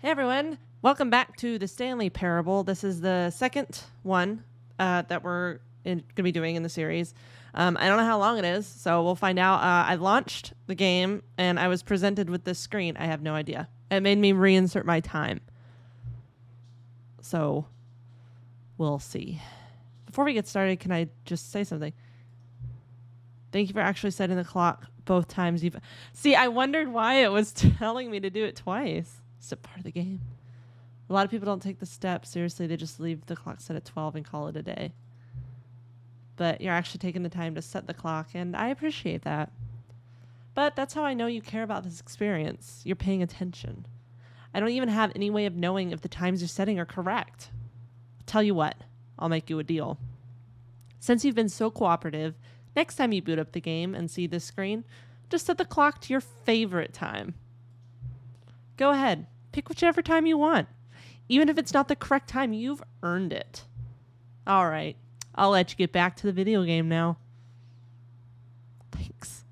Hey everyone, welcome back to the Stanley Parable. This is the second one that we're going to be doing in the series. I don't know how long it is, so we'll find out. I launched the game and I was presented with this screen. I have no idea. It made me reinsert my time. So we'll see. Before we get started, can I just say something? Thank you for actually setting the clock both times you've... See, I wondered why it was telling me to do it twice. It's a part of the game. A lot of people don't take the step seriously. They just leave the clock set at 12 and call it a day. But you're actually taking the time to set the clock, and I appreciate that. But that's how I know you care about this experience. You're paying attention. I don't even have any way of knowing if the times you're setting are correct. I'll tell you what, I'll make you a deal. Since you've been so cooperative, next time you boot up the game and see this screen, just set the clock to your favorite time. Go ahead. Pick whichever time you want. Even if it's not the correct time, you've earned it. All right. I'll let you get back to the video game now. Thanks.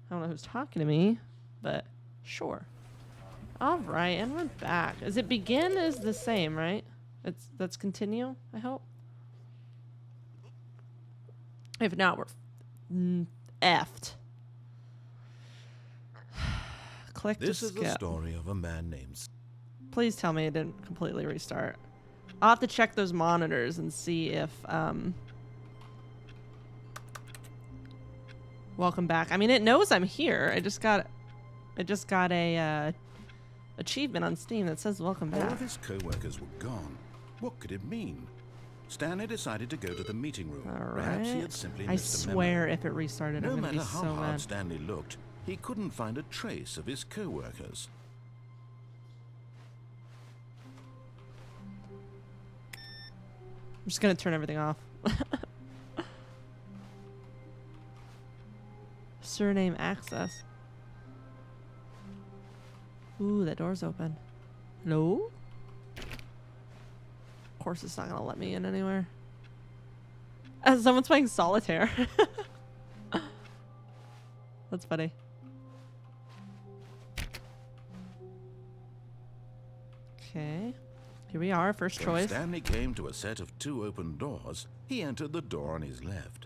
I don't know who's talking to me, but sure. All right, and we're back. Is it begin is the same, right? That's continue, I hope. If not, we're effed. Click to skip. This is the story of a man named... Please tell me it didn't completely restart. I'll have to check those monitors and see if... Welcome back. I mean, it knows I'm here. I just got a achievement on Steam that says welcome back. All of his co-workers were gone. What could it mean? Stanley decided to go to the meeting room. All Perhaps he right. had simply I missed a memo. swear if it restarted, No I'm going to matter be how so hard mad. Stanley looked, he couldn't find a trace of his co-workers. I'm just going to turn everything off. Surname access. Ooh, that door's open. Hello? Of course it's not going to let me in anywhere. Someone's playing solitaire. That's funny. Okay. Here we are, first When choice. Stanley came to a set of 2 open doors, he entered the door on his left.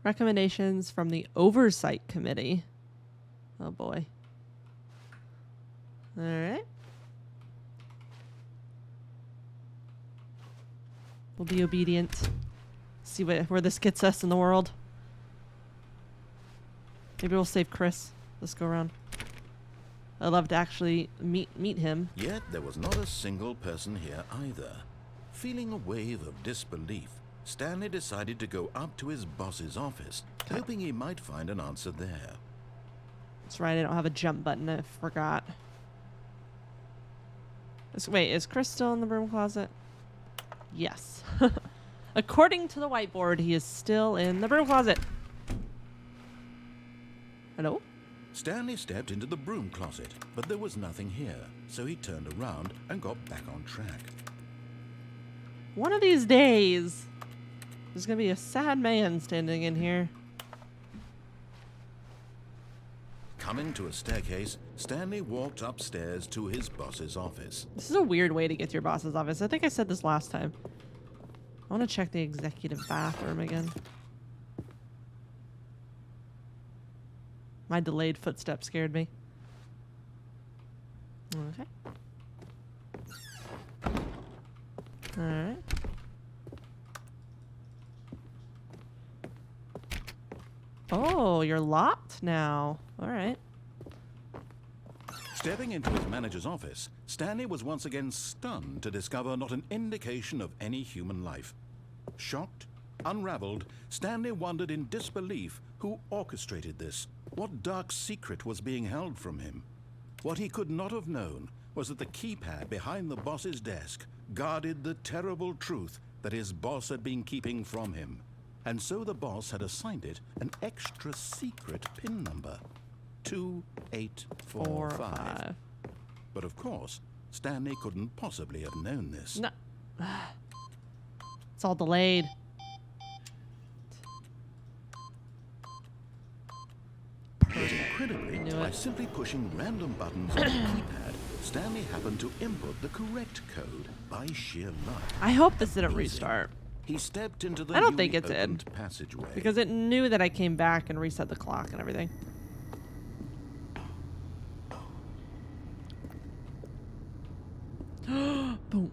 Recommendations from the Oversight Committee. Oh boy. All right. We'll be obedient. See where this gets us in the world. Maybe we'll save Chris. Let's go around. I'd love to actually meet him. Yet there was not a single person here either. Feeling a wave of disbelief, Stanley decided to go up to his boss's office, hoping he might find an answer there. That's right, I don't have a jump button. I forgot. Wait, is Chris still in the broom closet? Yes. According to the whiteboard, he is still in the broom closet. Hello? Stanley stepped into the broom closet, but there was nothing here, so he turned around and got back on track. One of these days, there's going to be a sad man standing in here. Coming to a staircase, Stanley walked upstairs to his boss's office. This is a weird way to get to your boss's office. I think I said this last time. I want to check the executive bathroom again. My delayed footstep scared me. Okay. Alright. Oh, you're locked now. Alright. Stepping into his manager's office, Stanley was once again stunned to discover not an indication of any human life. Shocked, unraveled, Stanley wondered in disbelief who orchestrated this. What dark secret was being held from him? What he could not have known was that the keypad behind the boss's desk guarded the terrible truth that his boss had been keeping from him. And so the boss had assigned it an extra secret PIN number. 2845. But of course, Stanley couldn't possibly have known this. No. It's all delayed. Incredibly, Knew by it. simply pushing random buttons on the keypad, Stanley happened to input the correct code by sheer luck. I hope this didn't Amazing. restart. He stepped into the I don't newly think it did. opened passageway. Because it knew that I came back and reset the clock and everything. Boom.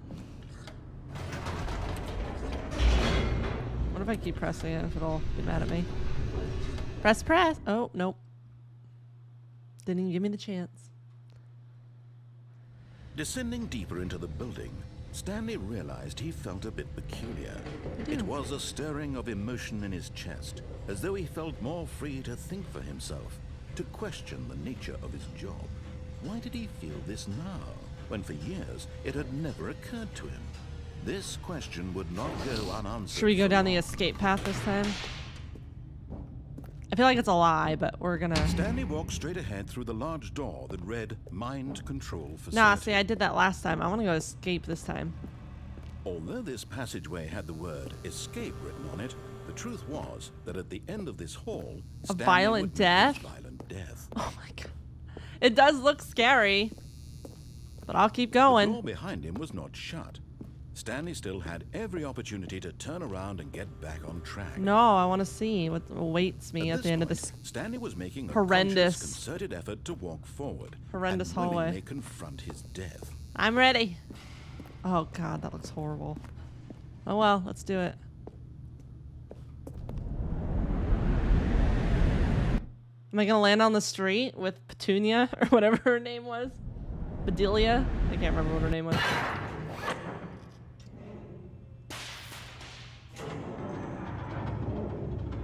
What if I keep pressing it, if it'll be mad at me? Press. Oh, nope. Didn't even give me the chance. Descending deeper into the building, Stanley realized he felt a bit peculiar. It was a stirring of emotion in his chest, as though he felt more free to think for himself, to question the nature of his job. Why did he feel this now, when for years it had never occurred to him? This question would not go unanswered. Should we go for down the long. escape path this time? I feel like it's a lie, but we're gonna... Stanley walked straight ahead through the large door that read Mind Control Facility. Nah, see, I did that last time. I want to go escape this time. Although this passageway had the word escape written on it, the truth was that at the end of this hall, Stanley violent would meet death? his violent death. Oh my god. It does look scary. But I'll keep The going. door behind him was not shut. Stanley still had every opportunity to turn around and get back on track. No, I want to see what awaits me at At the end of point, this Stanley was making a horrendous- conscious, concerted effort to walk forward. horrendous and hallway. willingly confront his death. I'm ready. Oh god, that looks horrible. Oh well, let's do it. Am I gonna land on the street with Petunia or whatever her name was? Bedelia? I can't remember what her name was.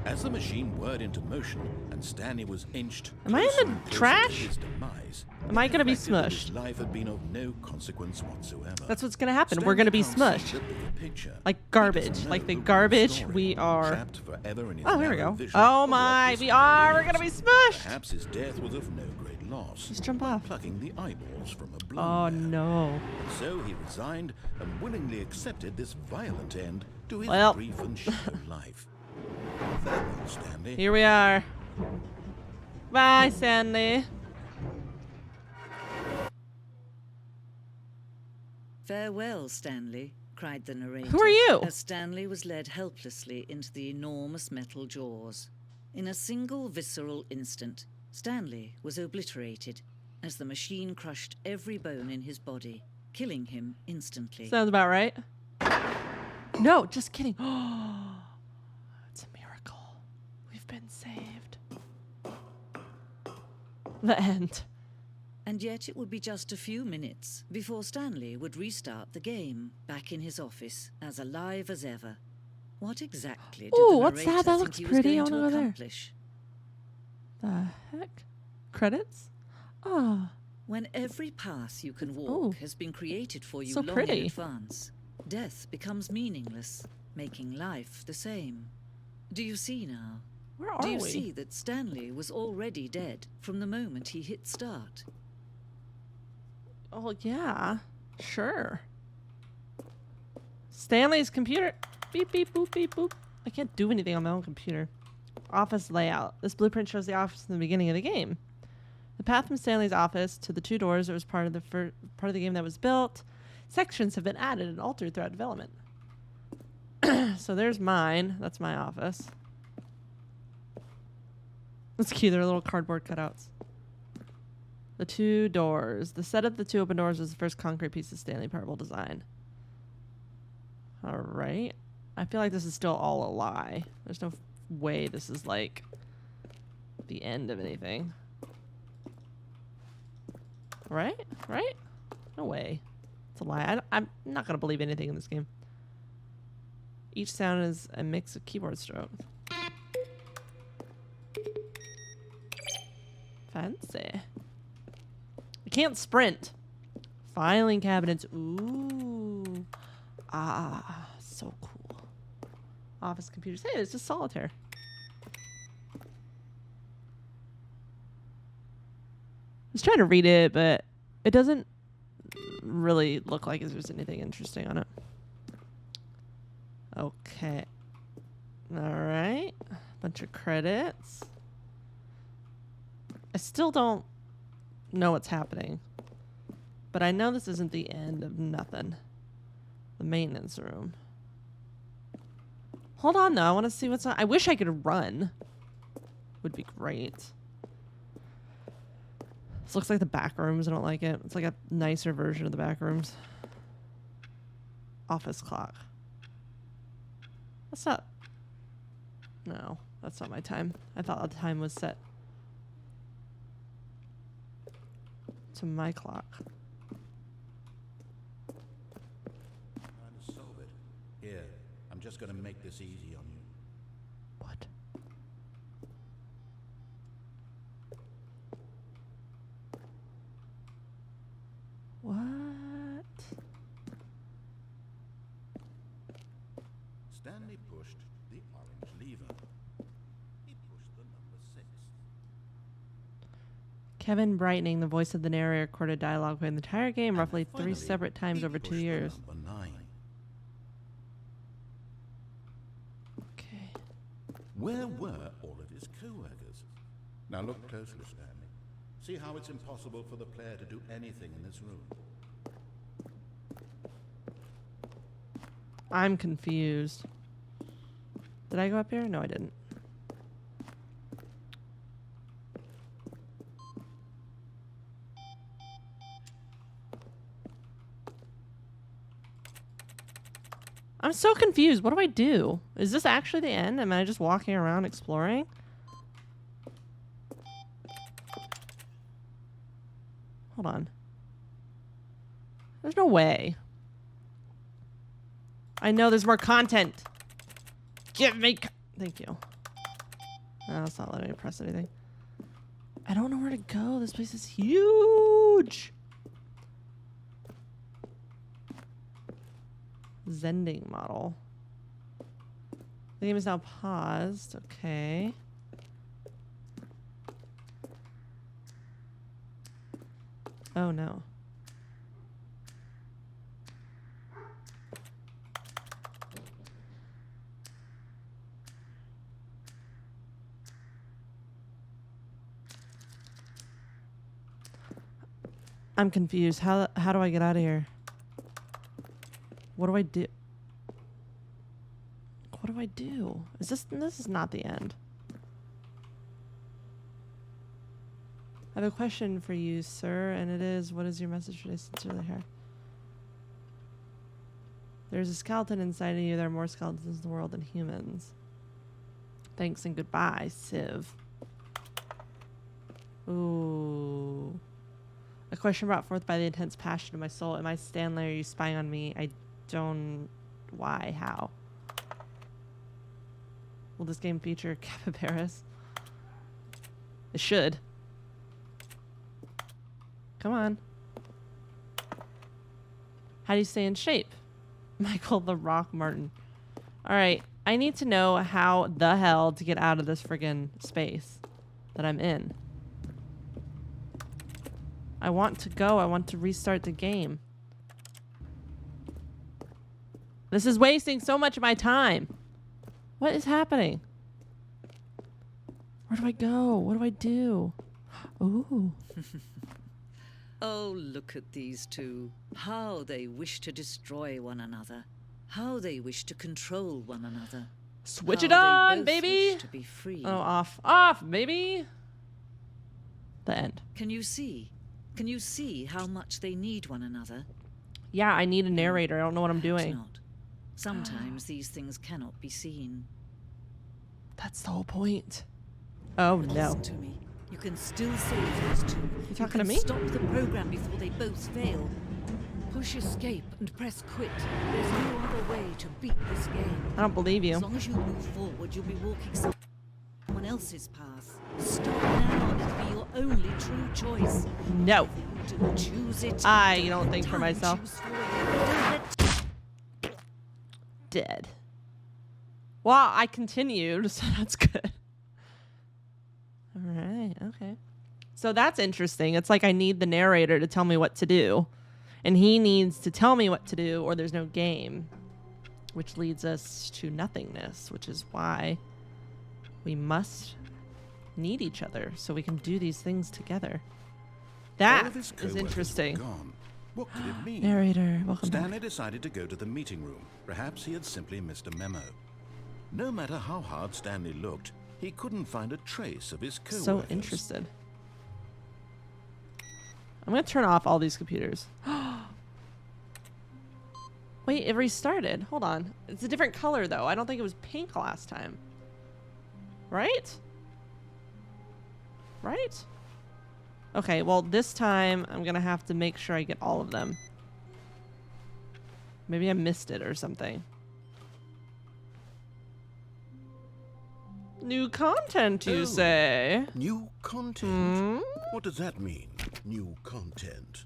As the machine whirred into motion and Stanley was inched Am I in closer the and closer to trash? his demise, Am I it gonna be reflected that his smushed? life had been of no consequence whatsoever. That's what's gonna happen. We're Stanley gonna be can't see smushed. the bigger picture. Like He garbage. doesn't Like know the the real garbage story. we are. Trapped forever in his Oh, here we narrow go. vision Oh of my, what we this are. life We're gonna be was. smushed. Perhaps his death was of no great loss. Just jump by off. plucking the eyeballs from a Oh bloom. no. And so he resigned and willingly accepted this violent end to his Well. brief and shallow life. Farewell, Stanley. Here we are. Bye, Stanley. "Farewell, Stanley," cried the narrator. Who are you? As Stanley was led helplessly into the enormous metal jaws. In a single visceral instant, Stanley was obliterated as the machine crushed every bone in his body, killing him instantly. Sounds about right. No, just kidding. Oh, it's a miracle. We've been saved. The end. And yet it would be just a few minutes before Stanley would restart the game, back in his office, as alive as ever. What exactly did Ooh, the what's that? narrator That think looks he was pretty. I going wanna to go there. accomplish? The heck? Credits? Ah. When every path you can walk Ooh. has been created for you So long pretty. in advance, death becomes meaningless, making life the same. Do you see now? Where are Do you we? see that Stanley was already dead from the moment he hit start? Oh, yeah. Sure. Stanley's computer. Beep, beep, boop, beep, boop. I can't do anything on my own computer. Office layout. This blueprint shows the office in the beginning of the game. The path from Stanley's office to the two doors that was part of the game that was built. Sections have been added and altered throughout development. So there's mine. That's my office. That's cute. They're little cardboard cutouts. The two doors. The set of the two open doors was the first concrete piece of Stanley Parable design. All right. I feel like this is still all a lie. There's no way this is like the end of anything. Right? Right? No way. It's a lie. I'm not going to believe anything in this game. Each sound is a mix of keyboard strokes. Fancy. I can't sprint. Filing cabinets. Ooh. Ah, so cool. Office computers. Hey, it's just solitaire. I was trying to read it, but it doesn't really look like there's anything interesting on it. Okay. All right. Bunch of credits. I still don't know what's happening. But I know this isn't the end of nothing. The maintenance room. Hold on, though. I want to see what's on. I wish I could run. Would be great. This looks like the back rooms. I don't like it. It's like a nicer version of the back rooms. Office clock. That's not... No, that's not my time. I thought the time was set to my clock. Trying to solve it. Here, I'm just going to make this easy on you. What? What? Stanley pushed the orange lever. He pushed the number 6. Kevin Brightening, the voice of the narrator, recorded dialogue playing the entire game roughly Finally, 3 separate times he over 2 pushed the years. number 9. Okay. Where were all of his co-workers? Now look closely, Stanley. See how it's impossible for the player to do anything in this room. I'm confused. Did I go up here? No, I didn't. I'm so confused. What do I do? Is this actually the end? Am I just walking around exploring? Hold on. There's no way. I know there's more content. Give me... Thank you. No, it's not letting me press anything. I don't know where to go. This place is huge. Zending model. The game is now paused. Okay. Oh no. I'm confused. How do I get out of here? What do I do? What do I do? Is this is not the end. I have a question for you, sir, and it is, what is your message today? Sincerely, here. There's a skeleton inside of you. There are more skeletons in the world than humans. Thanks and goodbye, Civ. Ooh. A question brought forth by the intense passion of my soul. Am I Stanley? Are you spying on me? I don't... Why? How? Will this game feature capybaras? It should. Come on. How do you stay in shape? Michael the Rock Martin. Alright. I need to know how the hell to get out of this friggin' space that I'm in. I want to go. I want to restart the game. This is wasting so much of my time. What is happening? Where do I go? What do I do? Ooh. Oh, look at these two. How they wish to destroy one another. How they wish to control one another. Switch How it they on, both baby. wish to be free. Oh, off. Off, baby. The end. Can you see? Can you see how much they need one another? Yeah, I need a narrator. I don't know what I'm Perhaps doing. not. Sometimes these things cannot be seen. That's the whole point. Oh, But no. listen to me. You can still save those two. You talking to can me? Stop the program before they both fail. Push escape and press quit. There's no other way to beat this game. I don't believe you. As long as you move forward, you'll be walking someone else's path. Stop now. It'll be your only true choice. No. If you do choose it, I don't don't let think for time myself. choose for you. Don't let Dead. Well, I continued, so that's good. All right, okay. So that's interesting. It's like I need the narrator to tell me what to do. And he needs to tell me what to do or there's no game. Which leads us to nothingness, which is why we must need each other so we can do these things together. All That of his is co-workers were interesting. gone. What could it mean? Narrator, welcome Stanley back. decided to go to the meeting room. Perhaps he had simply missed a memo. No matter how hard Stanley looked, he couldn't find a trace of his co-workers. So interested. I'm gonna turn off all these computers. Wait, it restarted. Hold on. It's a different color though. I don't think it was pink last time. Right? Right? Okay, well this time I'm gonna have to make sure I get all of them. Maybe I missed it or something. New content, you say? New content? Hmm? What does that mean, new content?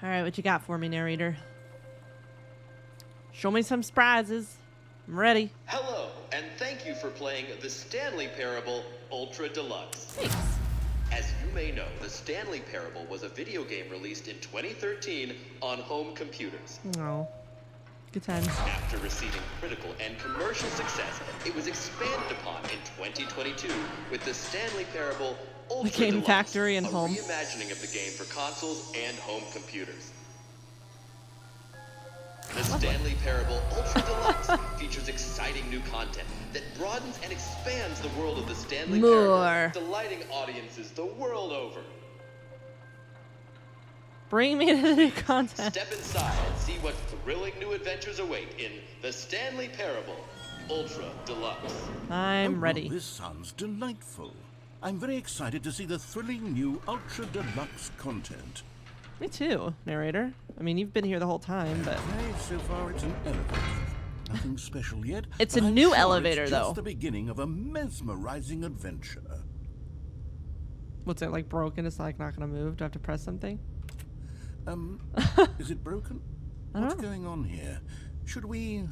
All right, what you got for me, narrator? Show me some surprises. I'm ready. Hello, and thank you for playing the Stanley Parable Ultra Deluxe. Thanks. As you may know, the Stanley Parable was a video game released in 2013 on home computers. Oh, good times. After receiving critical and commercial success, it was expanded upon in 2022 with the Stanley Parable Ultra Game Deluxe, Factory and a home. reimagining of the game for consoles and home computers. The Stanley Parable Ultra Deluxe features exciting new content that broadens and expands the world of the Stanley More. Parable, delighting audiences the world over. Bring me to the new content. Step inside and see what thrilling new adventures await in the Stanley Parable Ultra Deluxe. I'm ready. Well, this sounds delightful. I'm very excited to see the thrilling new Ultra Deluxe content. Me too, narrator. I mean, you've been here the whole time, but Okay, so far it's an elevator. Nothing special yet. It's but a I'm new sure elevator, it's though. just the beginning of a mesmerizing adventure. what's it, like broken? It's like not gonna move. Do I have to press something? Is it broken? I don't What's know. going on here? Should we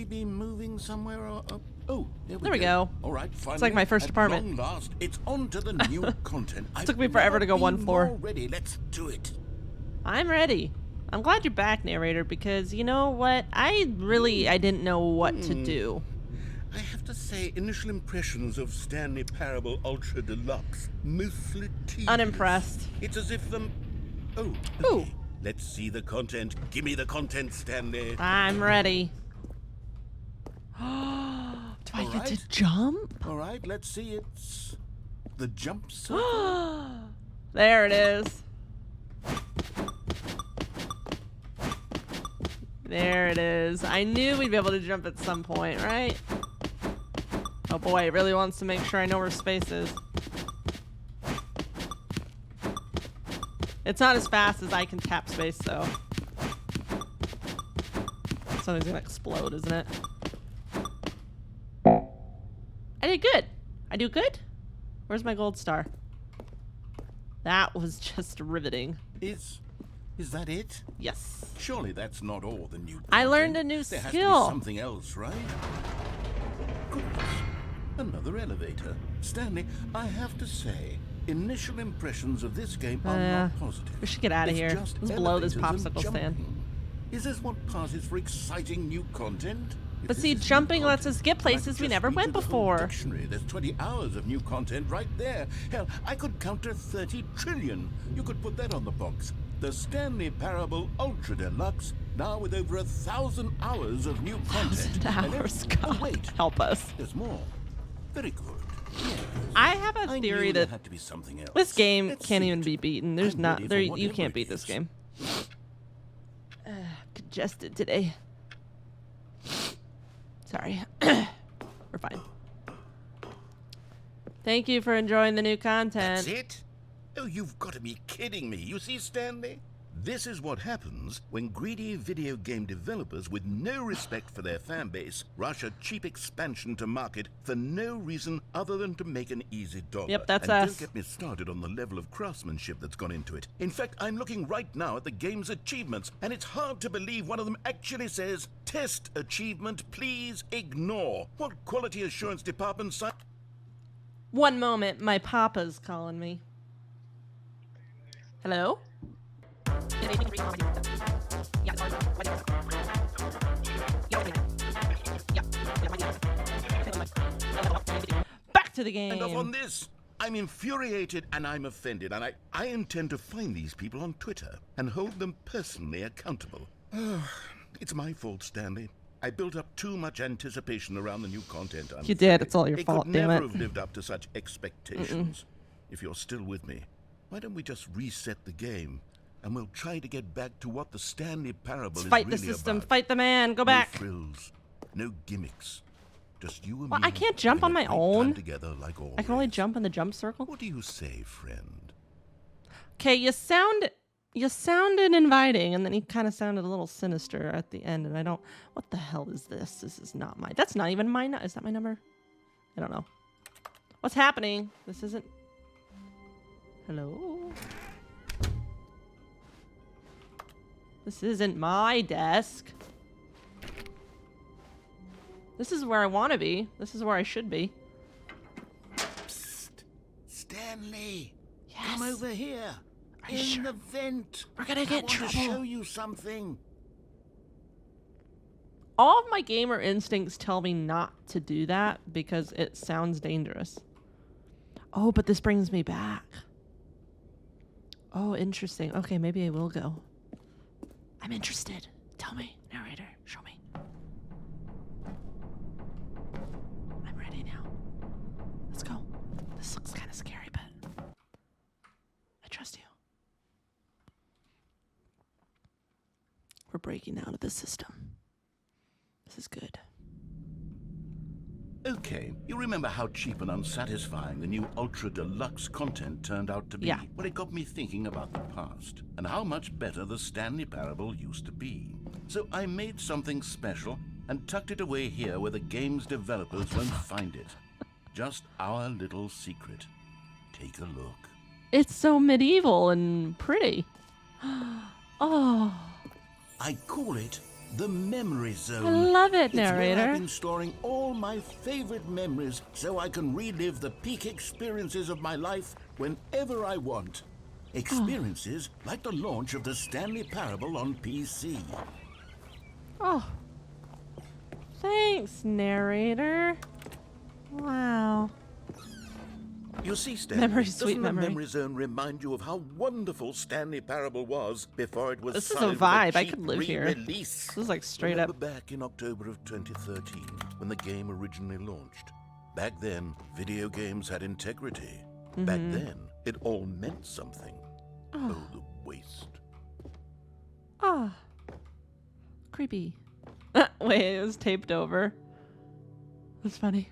be moving somewhere? Or, oh, There we go. All right, finally. like my first at apartment. Long last, it's on to the new content. Took me forever to go one floor. Ready? Let's do it. I'm ready. I'm glad you're back, narrator, because you know what? I didn't know what to do. I have to say, initial impressions of Stanley Parable Ultra Deluxe, mostly tedious. Unimpressed. It's as if them. Oh. Ooh. Okay. Let's see the content. Give me the content, Stanley. I'm ready. Do I All get to right. jump? All right, let's see. It's the jump circle. There it is. There it is. I knew we'd be able to jump at some point, right? Oh boy, it really wants to make sure I know where space is. It's not as fast as I can tap space, though. Something's gonna explode, isn't it? I did good. I do good? Where's my gold star? That was just riveting. Is that it? Yes. Surely that's not all the new. I learned content. a new There has skill. to be something else, right? Goodness. Another elevator. Stanley, I have to say, initial impressions of this game are not positive. we should get outta It's here. just Let's blow this elevators and popsicle stand. jumping. Is this what passes for exciting new content? If But this see, is new jumping lets content, us get then I places could we just never read went through the whole before. Dictionary. There's 20 hours of new content right there. Hell, I could counter 30 trillion. You could put that on the box. The Stanley Parable Ultra Deluxe, now with over 1,000 hours of new content. 1,000 And hours, every- God. Oh, wait, Help us. there's more. Very good. Yes. I have a I theory knew there that had to be something else. this game Let's can't see even it. be beaten. There's I'm not ready there. for You whatever can't it beat this is. game. Congested today. Sorry. We're fine. Thank you for enjoying the new content. That's it? Oh, you've got to be kidding me. You see, Stanley? This is what happens when greedy video game developers with no respect for their fan base rush a cheap expansion to market for no reason other than to make an easy dollar. Yep, that's and us. Don't get me started on the level of craftsmanship that's gone into it. In fact, I'm looking right now at the game's achievements, and it's hard to believe one of them actually says, "Test achievement, please ignore." What quality assurance department site? One moment, my papa's calling me. Hello? Back to the game. And off on this. I'm infuriated and I'm offended, and I intend to find these people on Twitter and hold them personally accountable. It's my fault, Stanley. I built up too much anticipation around the new content. You did. It's all your it fault, could damn never it. have lived up to such expectations. If you're still with me, why don't we just reset the game, and we'll try to get back to what the Stanley Parable is Fight really the system. about. Fight the man. Go back. No frills, no gimmicks. Just you and Well, me. I can't jump having on a my great own. time together like always. I can only jump in the jump circle. What do you say, friend? Okay, you sounded inviting, and then he kind of sounded a little sinister at the end, and I don't. What the hell is this? This is not my. That's not even my. Is that my number? I don't know. What's happening? This isn't. Hello. This isn't my desk. This is where I want to be. This is where I should be. Psst. Stanley. Yes. Come over here. Are you In sure? the vent. We're gonna I get want trouble. to show you something. All of my gamer instincts tell me not to do that because it sounds dangerous. Oh, but this brings me back. Oh, interesting. Okay, maybe I will go. I'm interested. Tell me, narrator. Show me. I'm ready now. Let's go. This looks kind of scary, but I trust you. We're breaking out of the system. This is good. Okay, you remember how cheap and unsatisfying the new Ultra Deluxe content turned out to be? Yeah. Well, it got me thinking about the past and how much better the Stanley Parable used to be. So I made something special and tucked it away here where the game's developers won't find it. Just our little secret. Take a look. It's so medieval and pretty. Oh, I call it the Memory Zone. I love it, It's where narrator. I've been storing all my favorite memories so I can relive the peak experiences of my life whenever I want. Experiences like the launch of the Stanley Parable on PC. Oh. Thanks, narrator. Wow. You see, Stanley, Memory, sweet doesn't memory. the Memory Zone remind you of how wonderful Stanley Parable was before it was This is a signed with vibe. I cheap could live here. re-release? This is like straight Remember up. back in October of 2013 when the game originally launched? Back then, video games had integrity. Back then, it all meant something. Oh, the waste. Ah. Creepy. Wait, it was taped over. That's funny.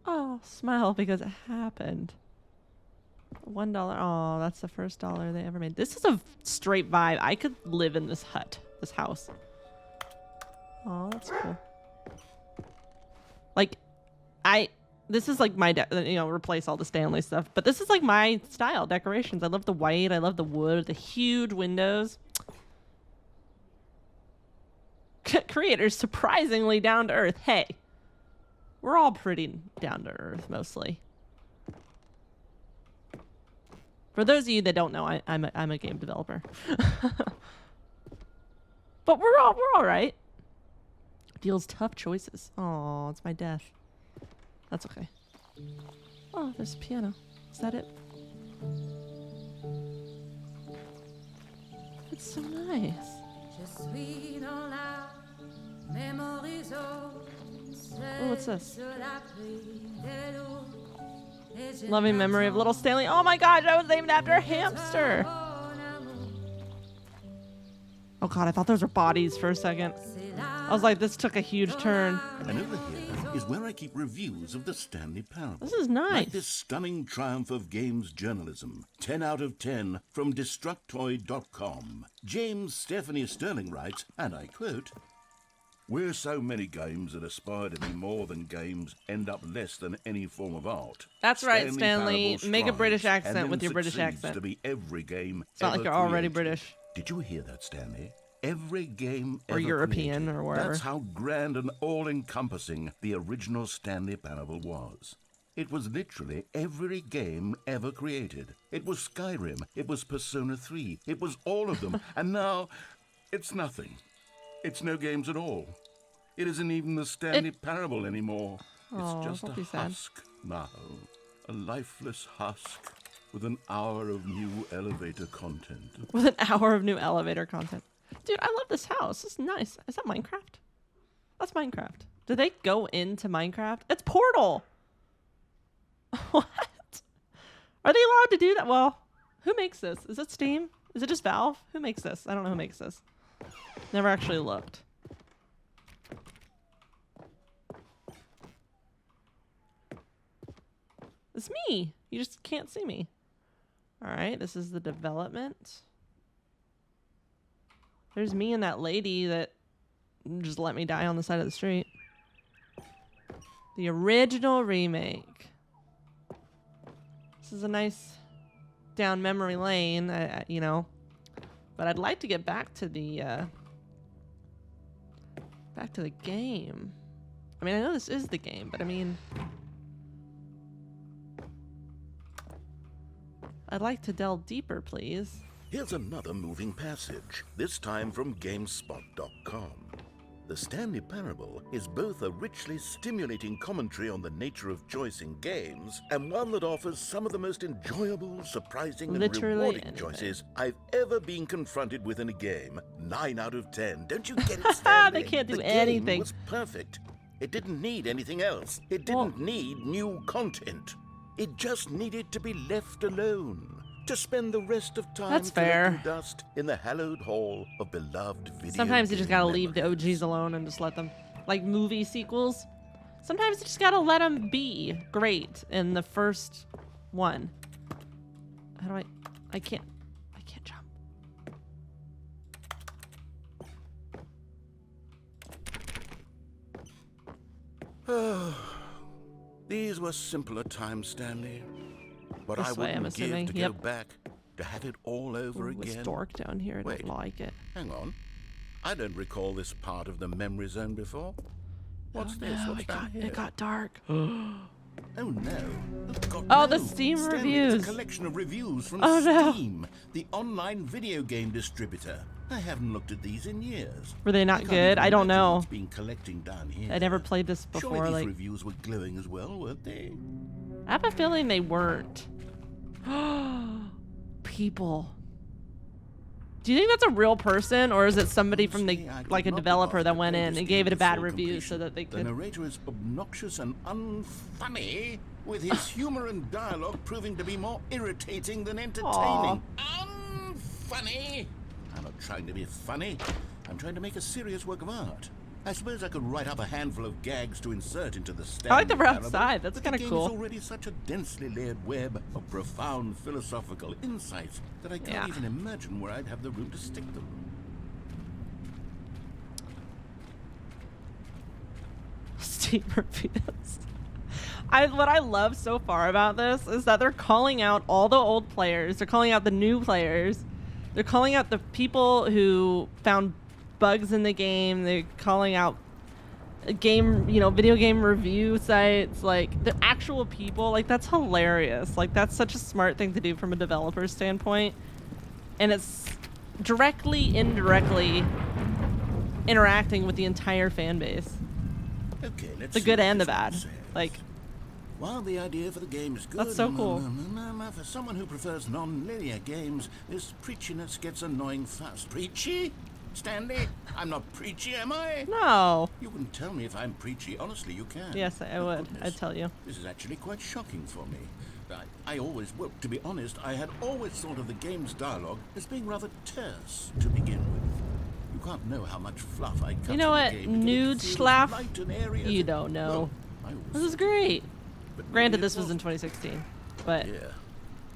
Oh, smile because it happened. $1. Oh, that's the first dollar they ever made. This is a straight vibe. I could live in this hut, this house. Oh, that's cool. Like, this is like my, replace all the Stanley stuff. But this is like my style, decorations. I love the white. I love the wood, the huge windows. Creators surprisingly down to earth. Hey, we're all pretty down to earth mostly. For those of you that don't know, I'm a game developer. But we're all right. Deals tough choices. Oh, it's my death. That's okay. Oh, there's a piano. Is that it? It's so nice. Oh, what's this? Loving memory of little Stanley. Oh my gosh, I was named after a hamster. Oh god, I thought those were bodies for a second. I was like, this took a huge turn. And over here is where I keep reviews of the Stanley Parable. This is nice. Like this stunning triumph of games journalism. 10 out of 10 from Destructoid.com. James Stephanie Sterling writes, and I quote, "Where so many games that aspire to be more than games end up less than any form of art. That's right, Stanley. Parable Make a strives British and accent then with your British succeeds accent. to be every game It's not ever like you're already created." British. Did you hear that, Stanley? Every game Or ever European created. or wherever. That's how grand and all-encompassing the original Stanley Parable was. It was literally every game ever created. It was Skyrim, it was Persona 3, it was all of them, and now it's nothing. It's no games at all. It isn't even the Stanley Parable anymore. It's just don't a be sad. husk now. A lifeless husk with an hour of new elevator content. With an hour of new elevator content. Dude, I love this house. It's nice. Is that Minecraft? That's Minecraft. Do they go into Minecraft? It's Portal. What? Are they allowed to do that? Well, who makes this? Is it Steam? Is it just Valve? Who makes this? I don't know who makes this. Never actually looked. It's me. You just can't see me. All right, this is the development. There's me and that lady that just let me die on the side of the street. The original remake. This is a nice down memory lane, you know. But I'd like to get back to the game. I mean, I know this is the game, but I mean, I'd like to delve deeper, please. Here's another moving passage, this time from GameSpot.com. The Stanley Parable is both a richly stimulating commentary on the nature of choice in games, and one that offers some of the most enjoyable, surprising, and Literally rewarding anything. choices I've ever been confronted with in a game. 9 out of 10. Don't you get it, Stanley? They can't do the anything. Game was perfect. It didn't need anything else. It didn't need new content. It just needed to be left alone. To spend the rest of time That's fair. collecting dust in the hallowed hall of beloved video Sometimes you just game gotta leave the memories. OGs alone and just let them, like movie sequels. Sometimes you just gotta let them be great in the first one. How do I can't jump. These were simpler times, Stanley. But This I way, I'm wouldn't give assuming. to Yep. go back, to have it all over Ooh, it's again. dark down here. I Wait. don't like it. Hang on. I don't recall this part of the memory zone before. What's this? No, What's down here? it got dark. Oh no. God, Oh, no. the Steam Stanley, reviews. It's a collection of reviews from Oh, no. Steam, the online video game distributor. I haven't looked at these in years. Were they I not can't good? even I don't imagine know. what's been collecting down here. I never played this Surely before. these Like, reviews were glowing as well, weren't they? I have a feeling they weren't. People. Do you think that's a real person, or is it somebody from the, Honestly, I could like a not be developer bothered that to went play in this and game gave it a to bad full review completion. so that they The could? narrator is obnoxious and unfunny, with his humor and dialogue proving to be more irritating than entertaining. Unfunny? I'm not trying to be funny. I'm trying to make a serious work of art. I suppose I could write up a handful of gags to insert into the Stanley I like that we're Parable, outside. That's but kinda the game cool. is already such a densely layered web of profound philosophical insights that I can't Yeah. even imagine where I'd have the room to stick them. Steam reviews. What I love so far about this is that they're calling out all the old players. They're calling out the new players. They're calling out the people who found bugs in the game. They're calling out video game review sites. Like, the actual people. Like, that's hilarious. Like, that's such a smart thing to do from a developer standpoint. And it's directly, indirectly interacting with the entire fan base. Okay, let's The see good what and the this one bad. says. Like, While the idea for the game is good, That's so cool. For someone who prefers non-linear games, this preachiness gets annoying fast. Preachy? Stanley? I'm not preachy, am I? no. You can tell me if I'm preachy. Honestly, you can. Yes, I Oh, would. goodness. I'd tell you. This is actually quite shocking for me. Well, to be honest, I had always thought of the game's dialogue as being rather terse to begin with. You can't know how much fluff I cut You know from the what, game to get it to nude feel schlaff? light and airy as You it- don't know. Well, I always This is thought- great. but Granted, maybe it this was in wasn't. 2016, but Yeah.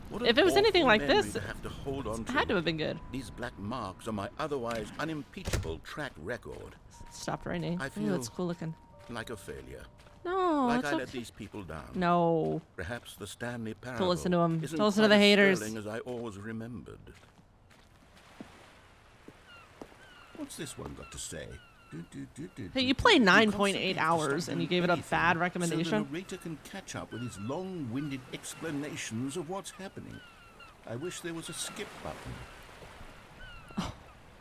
What If an it was anything awful like memory this, to have to hold on it to. had to have been good. These black marks are my otherwise unimpeachable track record. It stopped raining. I Ooh, that's feel- cool looking. Like a failure. No, Like it's I okay. let these people down. No. Perhaps the Stanley Parable listen to 'em. isn't Don't listen to quite the as haters. sterling as I always remembered. What's this one got to say? Hey, you played 9.8 hours and you gave it a bad So recommendation? the narrator can catch up with his long-winded explanations of what's happening. I wish there was a skip button.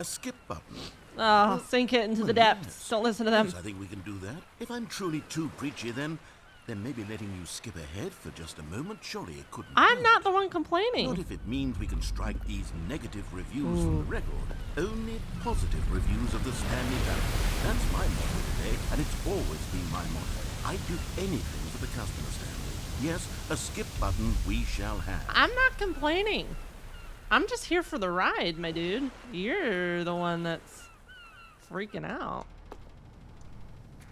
A skip button. Oh, sink it into the depths. Yes. Don't listen to them. Yes, I think we can do that. If I'm truly too preachy, then maybe letting you skip ahead for just a moment, surely it couldn't I'm hurt. not the one Not complaining. if it means we can strike these negative reviews from the record. Only positive reviews of the Stanley Parable. That's my motto today, and it's always been my motto. I'd do anything for the customer, Stanley. Yes, a skip button we shall have. I'm not complaining. I'm just here for the ride, my dude. You're the one that's freaking out.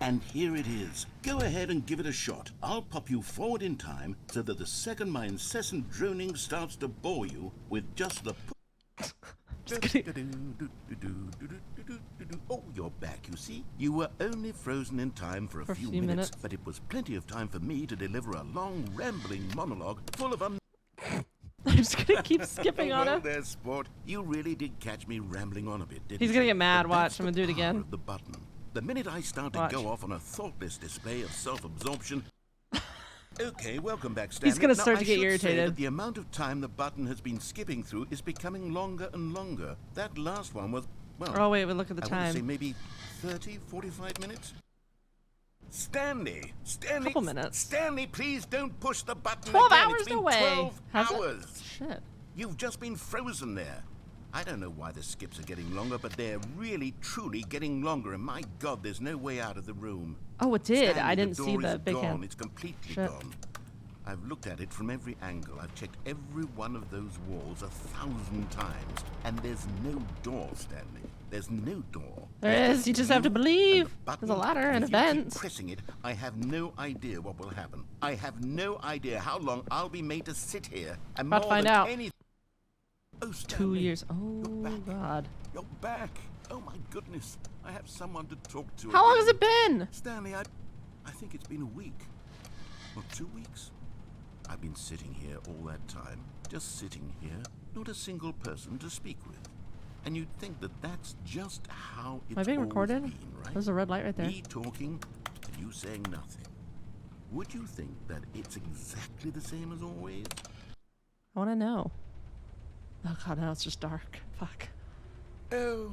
And here it is. Go ahead and give it a shot. I'll pop you forward in time so that the second my incessant droning starts to bore you with just the... Oh, you're back, you see? You were only frozen in time for a few minutes, but it was plenty of time for me to deliver a long, rambling monologue full of... I'm just gonna keep skipping on Well, him. there, sport. You really did catch me rambling on a bit, didn't He's gonna you? get mad. But Watch. that's I'm gonna the do it power again. of the button. The minute I start Watch. to go off on a thoughtless display of self-absorption... Okay, welcome back, Stanley. He's gonna Now, start to I get should say irritated. that the amount of time the button has been skipping through is becoming longer and longer. That last one was, well... Oh, wait, look at the I want to say time. maybe 30, 45 minutes? Stanley! Stanley! Couple minutes. Stanley, please don't push the button 12 again. hours It's been away. 12 Has it? hours. Shit. You've just been frozen there. I don't know why the skips are getting longer, but they're really, truly getting longer. And my God, there's no way out of the room. Oh, it did. Stanley, I didn't the see door the is big gone. hand. It's completely Shit. gone. I've looked at it from every angle. I've checked every one of those walls 1,000 times. And there's no door, Stanley. There's no door. There is. You just have to and believe. the button, There's a ladder and if you keep events. pressing it, I have no idea what will happen. I have no idea how long I'll be made to sit here. And About to more find than out. anything... Oh, 2 Stanley, years. you're Oh, back. God. You're back. Oh, my goodness. I have someone to talk to. How long again. has it been? Stanley, I think it's been a week. Or 2 weeks. I've been sitting here all that time. Just sitting here. Not a single person to speak with. And you'd think that that's just how it's Am I being always recorded? been, right? There's a red light right there. Me talking and you saying nothing. Would you think that it's exactly the same as always? I want to know. Oh, God, now it's just dark. Fuck. Oh,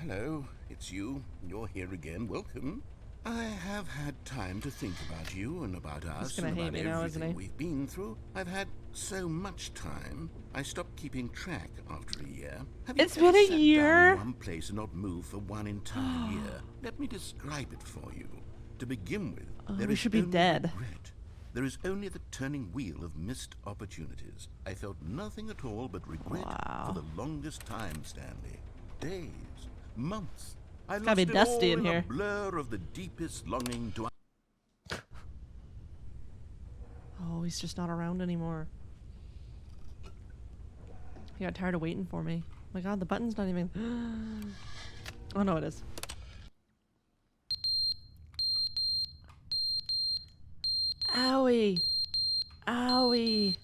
hello. It's you. You're here again. Welcome. I have had time to think about you and about us gonna and hate about me now, isn't everything he? we've been through. I've had so much time. I stopped keeping track after a year. Have you It's ever been a sat down year? in one place and not moved for one entire year? Let me describe it for you. To begin with, there we is should be only dead. regret. There is only the turning wheel of missed opportunities. I felt nothing at all but regret Wow. for the longest time, Stanley. Days, months. I gotta lost be it dusty all in here. a blur of the deepest longing to... Oh, he's just not around anymore. He got tired of waiting for me. Oh my God, the button's not even... Oh, no, it is. Owie. Owie.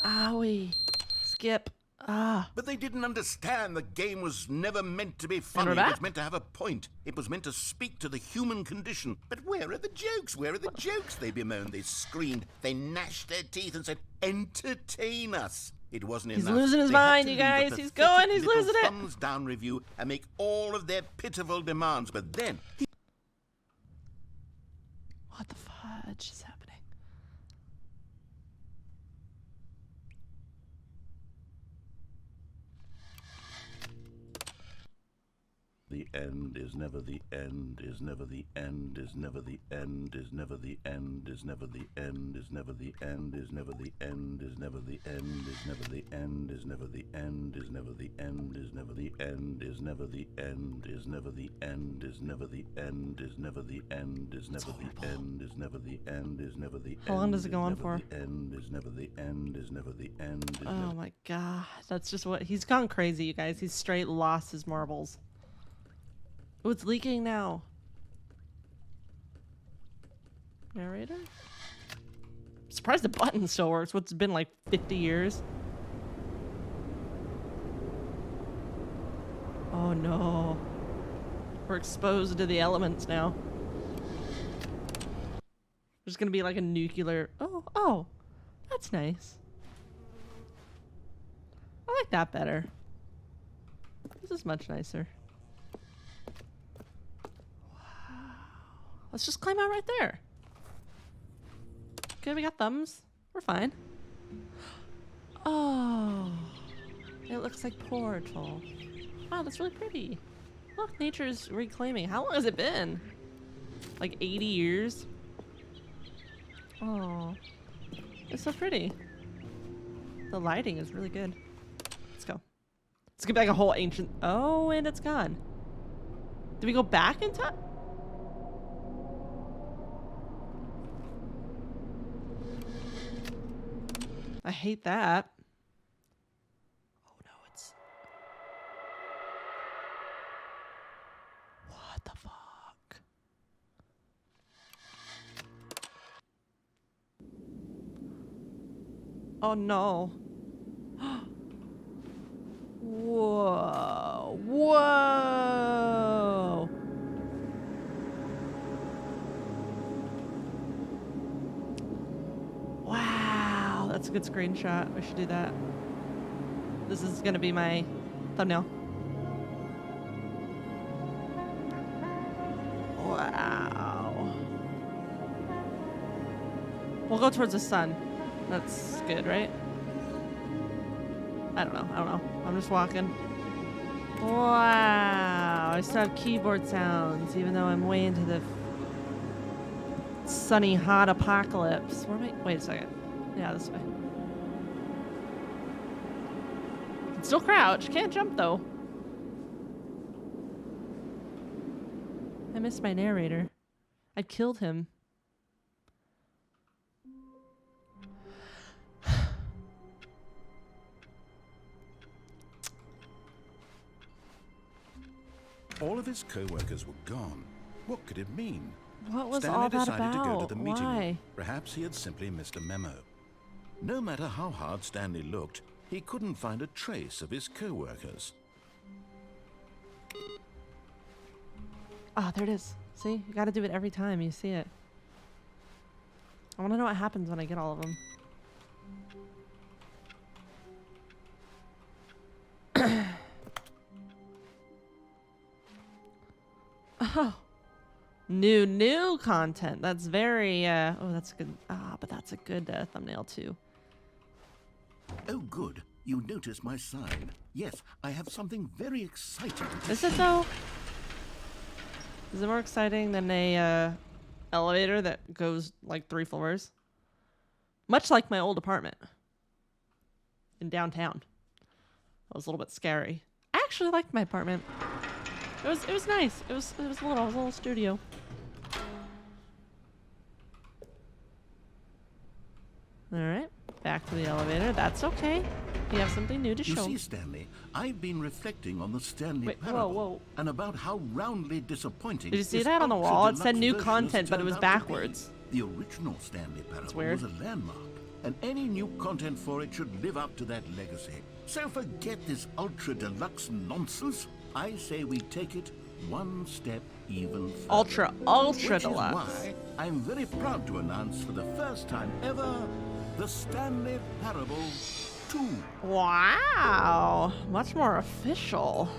Owie. Skip. Ah. But they didn't understand the game was never meant to be funny. we're It back? was meant to have a point. It was meant to speak to the human condition. But where are the jokes? Where are the jokes? They bemoaned, they screamed, they gnashed their teeth and said, entertain us. It wasn't He's enough. losing his They had mind, to you leave a guys. He's pathetic going, he's little losing it. thumbs down review and make all of their pitiful demands. But then What the fudge is happening? the end is never the end, is never the end, is never the end, is never the end, is never the end, is never the end, is never the end, is never the end, is never the end, is never the end, is never the end, is never the end, is never the end, is never the end, is never the end, is never the end, is never the end, is never the end, is never the end. How long does it go on for? End is never the end, is never the end. Oh my God. That's just what... He's gone crazy, you guys. He's straight lost his marbles. Oh, it's leaking now. Narrator? I'm surprised the button still works. What's been like 50 years? Oh no. We're exposed to the elements now. There's gonna be like a nuclear. Oh, that's nice. I like that better. This is much nicer. Wow. Let's just climb out right there. Okay, we got thumbs. We're fine. Oh, it looks like Portal. Wow, that's really pretty. Look, nature's reclaiming. How long has it been? Like 80 years? Oh, it's so pretty. The lighting is really good. Let's go. Let's get back a whole ancient. Oh, and it's gone. Did we go back in time? I hate that. Oh no, it's. What the fuck? Oh no. Whoa. Whoa. Wow, that's a good screenshot. We should do that. This is gonna be my thumbnail. Wow. We'll go towards the sun. That's good, right? I don't know. I'm just walking. Wow. I still have keyboard sounds, even though I'm way into the sunny, hot apocalypse. Where am I? Wait a second. Yeah, this way. Can still crouch. Can't jump, though. I missed my narrator. I killed him. All of his co-workers were gone. What could it mean? What was Stanley all that decided to go to about? the meeting Why? room. Perhaps he had simply missed a memo. No matter how hard Stanley looked, he couldn't find a trace of his co-workers. Oh, there it is. See? You gotta do it every time you see it. I wanna know what happens when I get all of them. Oh. New content. That's very, oh, that's a good, but that's a good thumbnail too. Oh, good. You noticed my sign. Yes, I have something very exciting to Is it though? Is it more exciting than a elevator that goes like 3 floors? Much like my old apartment in downtown. That was a little bit scary. I actually liked my apartment. It was nice. It was a little studio. All right, back to the elevator. That's okay. You have something new to You show. see, Stanley, I've been reflecting on the Stanley Wait, parable whoa. and about how roundly disappointing. Did you see this that on the wall? It said ultra-deluxe new version content, has but it turned was out to be. backwards. The original Stanley parable weird. was a landmark, and any new content for it should live up to that legacy. So forget this ultra-deluxe nonsense. I say we take it one step even further. Ultra Which is deluxe. why I'm very proud to announce for the first time ever the Stanley Parable 2. Wow, much more official.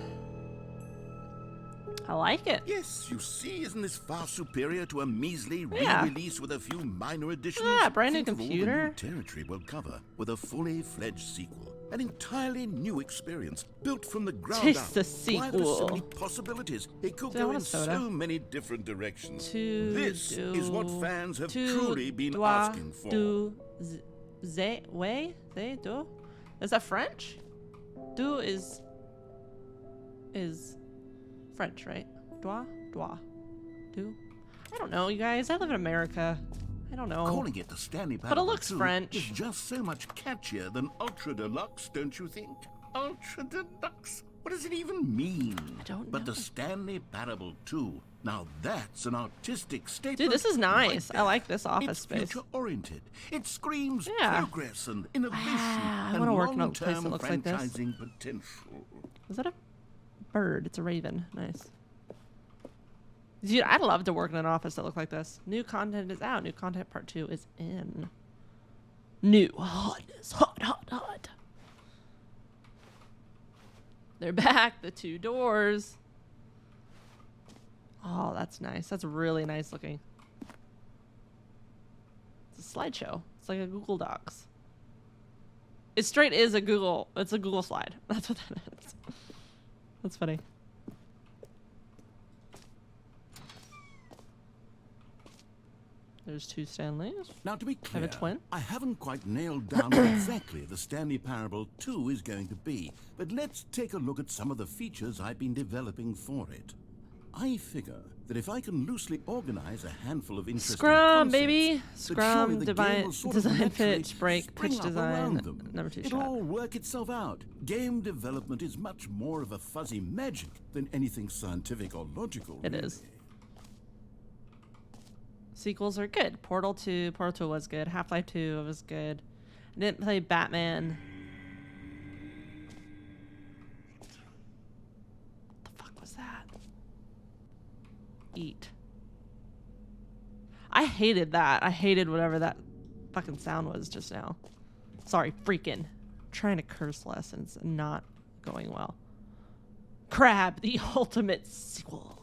I like it. Yes, you see, isn't this far superior to a measly Yeah. re-release with a few minor additions? Yeah, brand new Think of all the computer. new territory we'll cover with a fully fledged sequel. An entirely new experience, built from the ground Taste up. the Why, there's so sequel. many possibilities. It could Do I go want in a soda? so many different directions. To This is what fans have to truly been doit asking for. Do ze way they do? Is that French? Do is French, right? Doit do. I don't know, you guys. I live in America. I don't know. Calling it the Stanley But it Parable looks 2 French. is just so much catchier than Ultra Deluxe, don't you think? Ultra Deluxe? What does it even mean? I don't But know. the Stanley Parable 2, now that's an artistic statement. Dude, this is nice. right I like this office it's space. future-oriented. It screams Yeah. progress and innovation I and wanna work in a place that long-term looks like this. franchising potential. Is that a bird. It's a raven. Nice. Dude, I'd love to work in an office that looked like this. New content is out. New content part 2 is in. New hotness. Hot, hot, hot. They're back. The 2 doors. Oh, that's nice. That's really nice looking. It's a slideshow. It's like a Google Docs. It straight is a Google. It's a Google slide. That's what that is. That's funny. There's 2 Stanleys. Now, to be clear, Have a twin? I haven't quite nailed down what exactly the Stanley Parable 2 is going to be, but let's take a look at some of the features I've been developing for it. I figure that if I can loosely organize a handful of interesting Scrum, concepts, baby. that Scrum, surely the game will sort of design, naturally pitch, break, spring pitch up design. around them. Number 2 It'll shot. all work itself out. Game development is much more of a fuzzy magic than anything scientific or logical. It is. Sequels are good. Portal 2 was good. Half-Life 2 was good. I didn't play Batman. What the fuck was that? Eat. I hated that. I hated whatever that fucking sound was just now. Sorry, freaking. I'm trying to curse less and it's not going well. Crab, the ultimate sequel.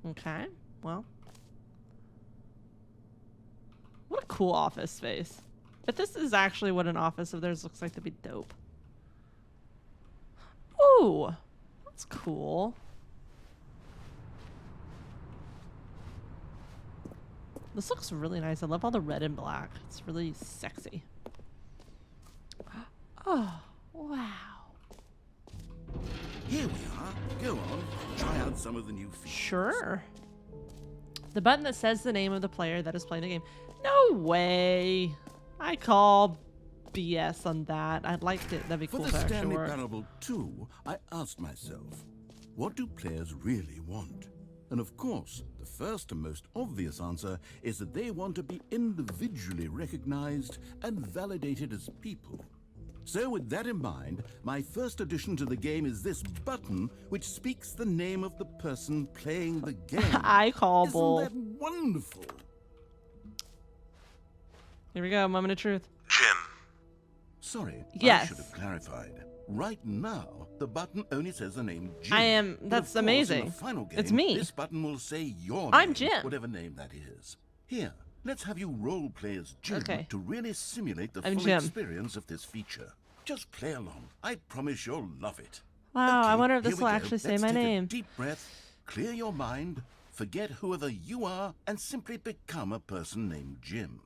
Okay, well. What a cool office space. If this is actually what an office of theirs looks like, that'd be dope. Ooh, that's cool. This looks really nice. I love all the red and black. It's really sexy. Oh, wow. Here we are. Go on. Try out some of the new features. Sure. The button that says the name of the player that is playing the game. No way. I call BS on that. I'd like it. That'd be For cool the if it actually Stanley worked. Parable 2, I asked myself, what do players really want? And of course, the first and most obvious answer is that they want to be individually recognized and validated as people. So with that in mind, my first addition to the game is this button which speaks the name of the person playing the game. I call bull. Isn't that wonderful? Here we go. Moment of truth. Jim. Sorry, Yes. I should have clarified. Right now, the button only says the name Jim. I am- But of that's course, in amazing. the final game, It's me. This button will say your I'm name, Jim. whatever name that is. Here, let's have you role play as Jim Okay. to really simulate the I'm full Jim. experience of this feature. Just play along. I promise you'll love it. Wow, I Okay, wonder if here this we will go. actually say Let's my take a name. deep breath, clear your mind, forget whoever you are, and simply become a person named Jim.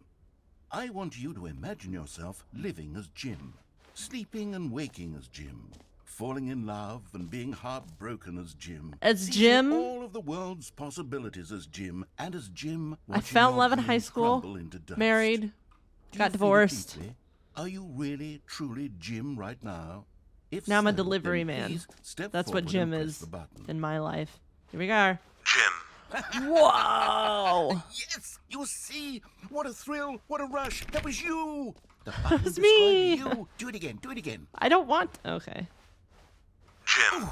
I want you to imagine yourself living as Jim, sleeping and waking as Jim, falling in love and being heartbroken as Jim. As seizing Jim? all of the world's possibilities as Jim, and as Jim, I watching fell in your love in dreams high school, crumble into dust. married, Do you got feel it divorced. deeply? Are you really, truly Jim right now? If Now I'm a so, delivery then man. please step That's what forward Jim and press is the button. in my life. Here we go. Jim. Whoa! Yes! You see? What a thrill! What a rush! That was you! The button was described me. You. Do it again. Do it again. I don't want. Okay. Jim.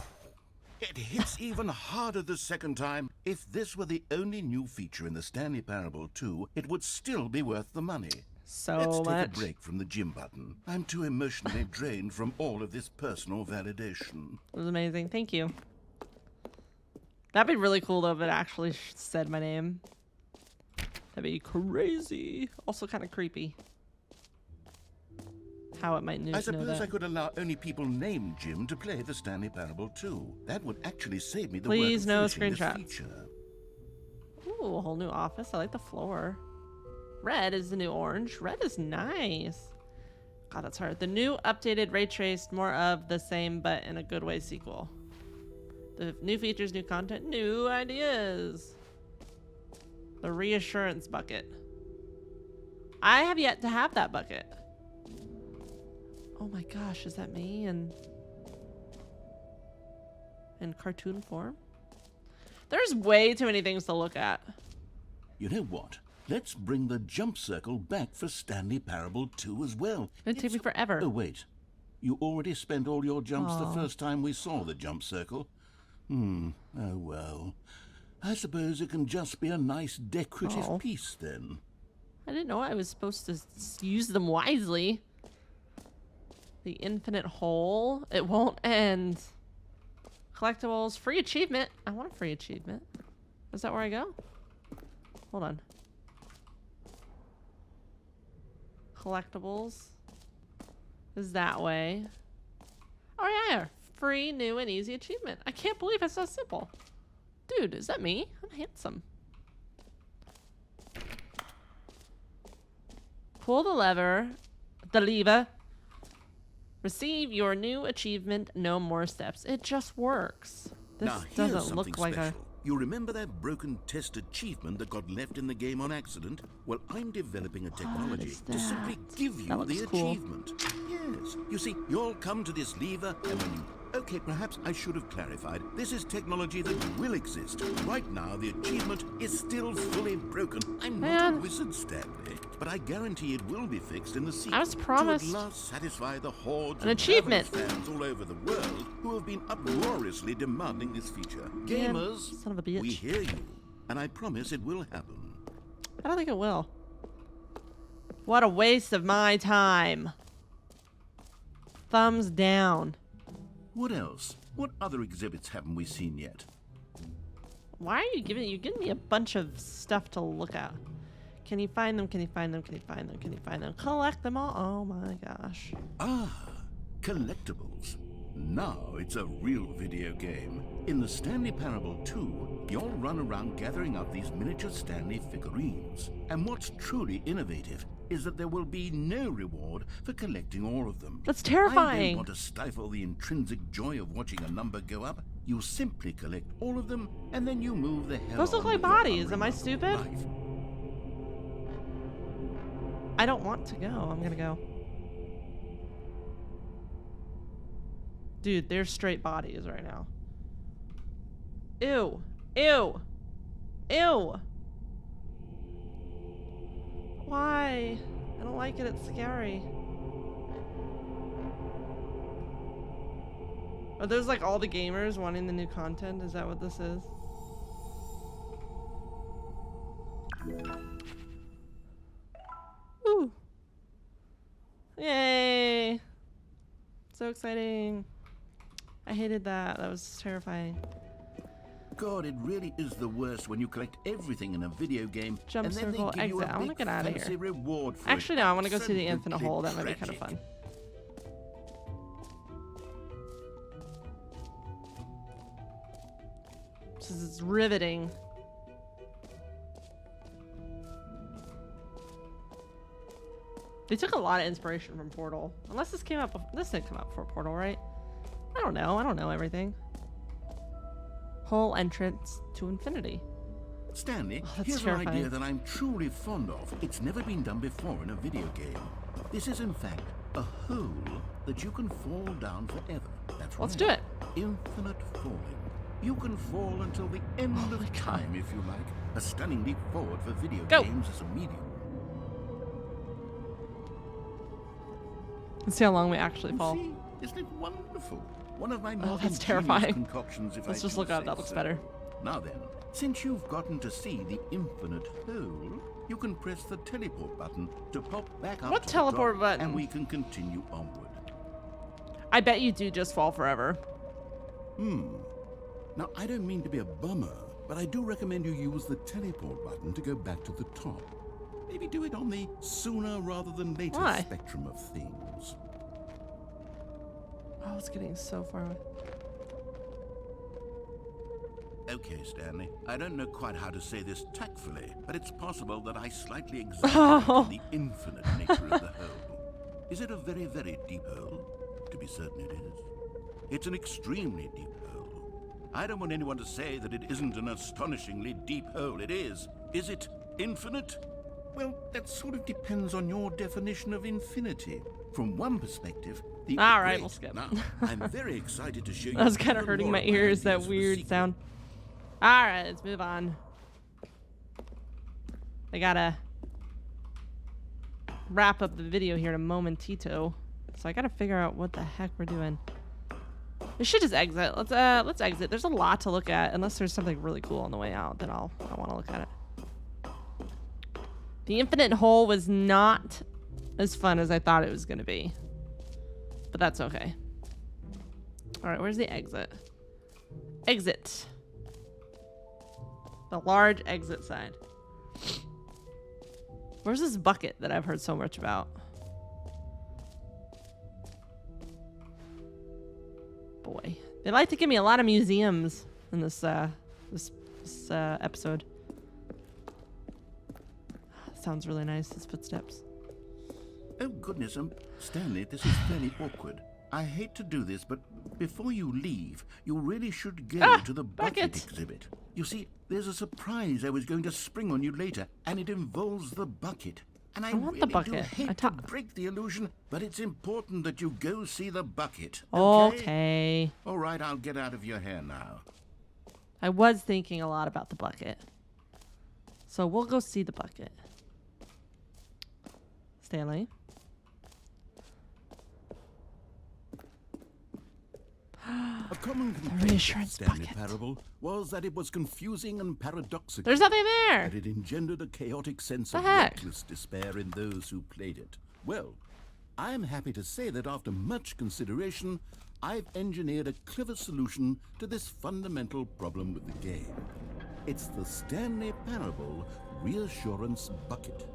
It hits even harder the second time. If this were the only new feature in the Stanley Parable 2, it would still be worth the money. So Let's take much. a break from the Jim button. I'm too emotionally drained from all of this personal validation. It was amazing. Thank you. That'd be really cool though if it actually said my name. That'd be crazy. Also kind of creepy. How it might know I suppose that. I could allow only people named Jim to play the Stanley Parable 2. That would actually save me the Please, no work of finishing screenshots. this feature. Ooh, a whole new office. I like the floor. Red is the new orange. Red is nice. God, that's hard. The new updated ray traced, more of the same, but in a good way sequel. The new features, new content, new ideas. The reassurance bucket. I have yet to have that bucket. Oh my gosh, is that me in cartoon form? There's way too many things to look at. You know what? Let's bring the jump circle back for Stanley Parable 2 as well. It'd take me forever. Oh, wait. You already spent all your jumps the Oh. first time we saw the jump circle. Oh well. I suppose it can just be a nice decorative Oh. piece then. I didn't know I was supposed to use them wisely. The infinite hole. It won't end. Collectibles. Free achievement. I want a free achievement. Is that where I go? Hold on. Collectibles. Is that way. Oh yeah. Free, new, and easy achievement. I can't believe it's so simple. Dude, is that me? I'm handsome. Pull the lever. The lever. Receive your new achievement. No more steps. It just works. This Now, here's doesn't look something like special. You remember that broken test achievement that got left in the game on accident? Well, I'm developing a technology is to simply that? give you That looks the cool. achievement. Yes. You see, you'll come to this lever, and when you... Okay, perhaps I should have clarified. This is technology that will exist. Right now, the achievement is still fully broken. I'm not Man. a wizard, Stanley, but I guarantee it will be fixed in the sequel. I was promised to at last satisfy the hordes an of achievement. ravenous fans all over the world who have been uproariously demanding this feature. Man, Gamers, son of a bitch. we hear you, and I promise it will happen. I don't think it will. What a waste of my time. Thumbs down. What else? What other exhibits haven't we seen yet? Why are you giving me a bunch of stuff to look at? Can you find them? Can you find them? Can you find them? Can you find them? Collect them all. Oh my gosh. Ah, collectibles. Now it's a real video game. In the Stanley Parable 2, you'll run around gathering up these miniature Stanley figurines. And what's truly innovative is that there will be no reward for collecting all of them. That's I terrifying. don't want to stifle the intrinsic joy of watching a number go up. You simply collect all of them, and then you move the hell Those look on like with your bodies. Am I unremarkable stupid? life. I don't want to go. I'm gonna go. Dude, they're straight bodies right now. Ew. Ew. Ew. Why? I don't like it. It's scary. Are those like all the gamers wanting the new content? Is that what this is? Woo. Yay. So exciting. I hated that. That was terrifying. God, it really is the worst when you collect everything in a video game Jump and then circle, they give you exit. a I wanna big get outta here. fancy reward for Actually, it. no. I want to go So see the infinite deeply hole. That might be kind of tragic. fun. This is riveting. They took a lot of inspiration from Portal. Unless this came up. This didn't come up before Portal, right? I don't know. I don't know everything. Whole entrance to infinity. Stanley, Oh, that's here's an terrifying. idea that I'm truly fond of. It's never been done before in a video game. This is, in fact, a hole that you can fall down forever. That's Let's right. do it. Infinite falling. You can fall until the end Oh my of God. time, if you like. A stunning leap forward for video Go. games as a medium. Let's see how long we actually You fall. see? Isn't it wonderful? One of my Oh, more that's ingenious terrifying. concoctions, if Let's I just do look up. say That looks so. better. Now then, since you've gotten to see the infinite hole, you can press the teleport button to pop back up What to the teleport top, button? and we can continue onward. I bet you do just fall forever. Now, I don't mean to be a bummer, but I do recommend you use the teleport button to go back to the top. Maybe do it on the sooner rather than later Why? spectrum of things. Oh, it's getting so far away. Okay, Stanley. I don't know quite how to say this tactfully, but it's possible that I slightly exaggerated Oh. the infinite nature of the hole. Is it a very, very deep hole? To be certain it is. It's an extremely deep hole. I don't want anyone to say that it isn't an astonishingly deep hole. It is. Is it infinite? Well, that sort of depends on your definition of infinity. From one perspective, the All right, great. we'll skip. Now, I'm very excited to show you. That was kind of even hurting more my of ears, that ideas for the weird sequel. sound. All right, let's move on. I gotta wrap up the video here in a momentito. So I gotta figure out what the heck we're doing. We should just exit. Let's exit. There's a lot to look at. Unless there's something really cool on the way out, then I want to look at it. The infinite hole was not as fun as I thought it was gonna be, but that's okay. All right, where's the exit? Exit. The large exit sign. Where's this bucket that I've heard so much about? Boy, they like to give me a lot of museums in this episode. Sounds really nice. His footsteps. Oh, goodness, Stanley, this is very awkward. I hate to do this, but before you leave, you really should go to the bucket exhibit. You see, there's a surprise I was going to spring on you later, and it involves the bucket. And I want really the bucket. do hate to break the illusion, but it's important that you go see the bucket. Okay. All right, I'll get out of your hair now. I was thinking a lot about the bucket. So we'll go see the bucket. Stanley. A common complaint of reassurance Stanley bucket. Parable was that it was confusing and paradoxical. There's nothing there. That it engendered a chaotic sense The of heck? reckless despair in those who played it. Well, I'm happy to say that after much consideration, I've engineered a clever solution to this fundamental problem with the game. It's the Stanley Parable Reassurance Bucket.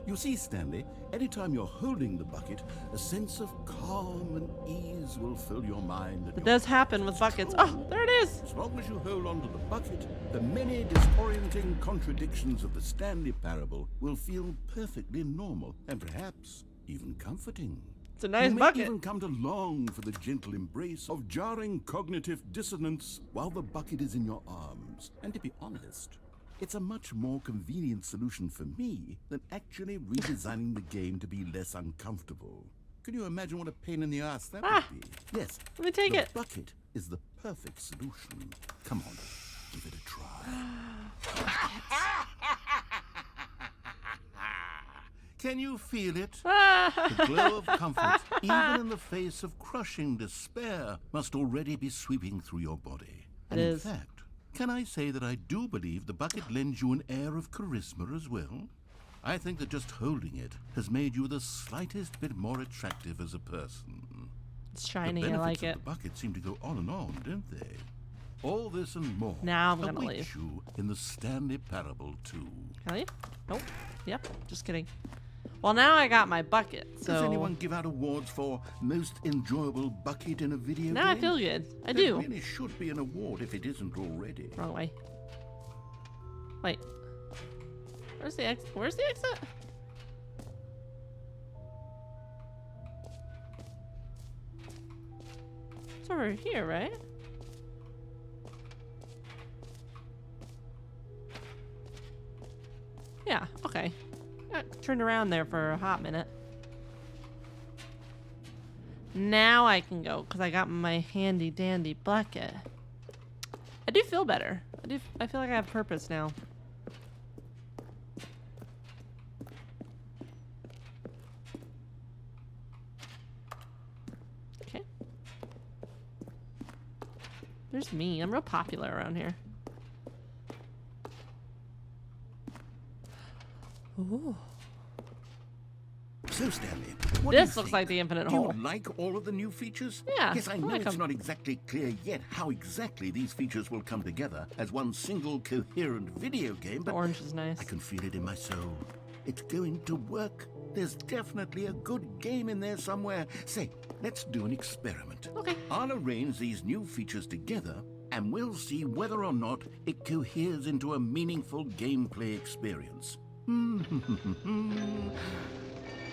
You see, Stanley, anytime you're holding the bucket, a sense of calm and ease will fill your mind. It does happen with buckets. Oh, there it is. As long as you hold on to the bucket, the many disorienting contradictions of the Stanley Parable will feel perfectly normal and perhaps even comforting. It's a nice you may bucket. even come to long for the gentle embrace of jarring cognitive dissonance while the bucket is in your arms. And to be honest, it's a much more convenient solution for me than actually redesigning the game to be less uncomfortable. Can you imagine what a pain in the ass that would be? Yes, Let me take the it. bucket is the perfect solution. Come on, give it a try. Can you feel it? The glow of comfort, even in the face of crushing despair, must already be sweeping through your body. And is. in fact, can I say that I do believe the bucket lends you an air of charisma as well? I think that just holding it has made you the slightest bit more attractive as a person. It's The shiny. I benefits like it. of the bucket seem to go on and on, don't they? All this and more Now I'm gonna await leave. you in the Stanley Parable 2. Can I leave? Nope. Yep. Just kidding. Well, now I got my bucket, so Does anyone give out awards for most enjoyable bucket in a video now I game? feel good. I There do. really should be an award if it isn't already. Wrong way. Wait. Where's the exit? Where's the exit? It's over here, right? Yeah, okay. Got turned around there for a hot minute. Now I can go because I got my handy dandy bucket. I do feel better. I feel like I have purpose now. Okay. There's me. I'm real popular around here. Ooh. So, Stanley, what do you This looks think? like the infinite Do hole. you like all of the new features? Yeah, Yes, I I know like it's 'em. not exactly clear yet how exactly these features will come together as one single coherent video game, The but orange is nice. I can feel it in my soul. It's going to work. There's definitely a good game in there somewhere. Say, let's do an experiment. Okay. I'll arrange these new features together, and we'll see whether or not it coheres into a meaningful gameplay experience.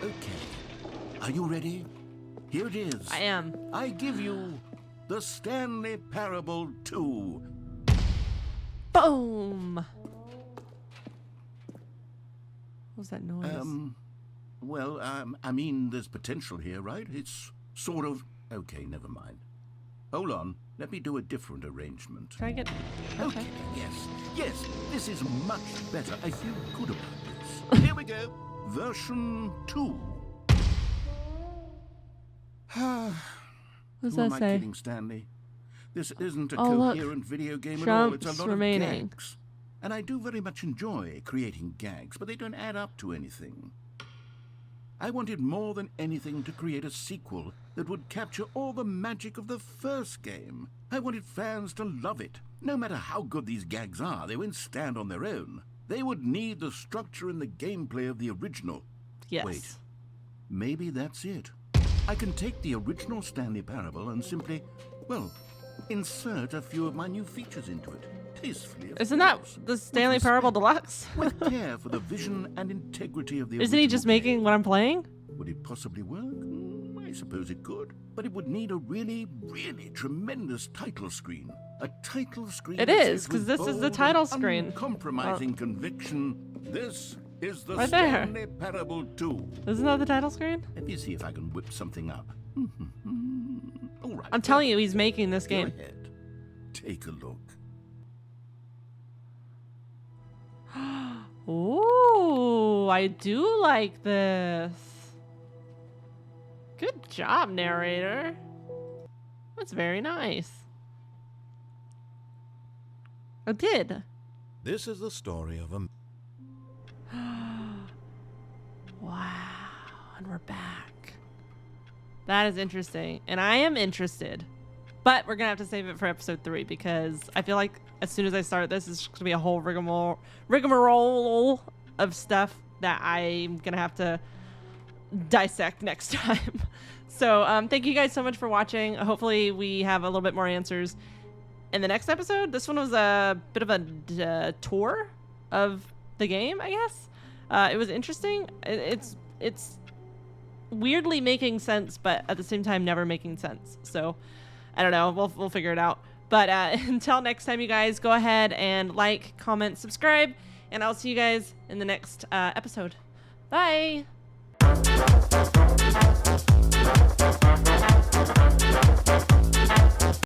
Okay. Are you ready? Here it is. I am. I give you the Stanley Parable 2. Boom! What was that noise? I mean, there's potential here, right? It's sort of... Okay, never mind. Hold on. Let me do a different arrangement. Can I get... Okay. Yes, this is much better. I feel good about this. Here we go. Version 2. What does Who am that I say? kidding, Stanley? This isn't a Oh, look. coherent video game at all. It's a Trumps lot remaining. of gags. And I do very much enjoy creating gags, but they don't add up to anything. I wanted more than anything to create a sequel that would capture all the magic of the first game. I wanted fans to love it. No matter how good these gags are, they won't stand on their own. They would need the structure and the gameplay of the original. Yes. Wait, maybe that's it. I can take the original Stanley Parable and simply, well, insert a few of my new features into it. Tastefully, of Isn't that course. the Stanley With Parable respect, Deluxe? with care for the vision and integrity of the Isn't he original just game. making what I'm playing? Would it possibly work? I suppose it could. But it would need a really, really tremendous title screen. A title screen. It that is, says 'cause with this is the bold title and screen. uncompromising conviction, this is the Right there. Stanley Parable 2. Isn't that the title screen? Let me see if I can whip something up. All right. I'm telling you, he's making this Go game. ahead. Take a look. Ooh, I do like this. Good job, narrator. That's very nice. I did. This is the story of a Wow, and we're back. That is interesting, and I am interested. But we're gonna have to save it for episode 3 because I feel like as soon as I start this, it's gonna be a whole rigmarole of stuff that I'm gonna have to dissect next time. So thank you guys so much for watching. Hopefully we have a little bit more answers in the next episode. This one was a bit of a tour of the game, I guess. It was interesting. It's weirdly making sense, but at the same time never making sense. So I don't know. We'll figure it out. But until next time, you guys, go ahead and like, comment, subscribe, and I'll see you guys in the next episode. Bye.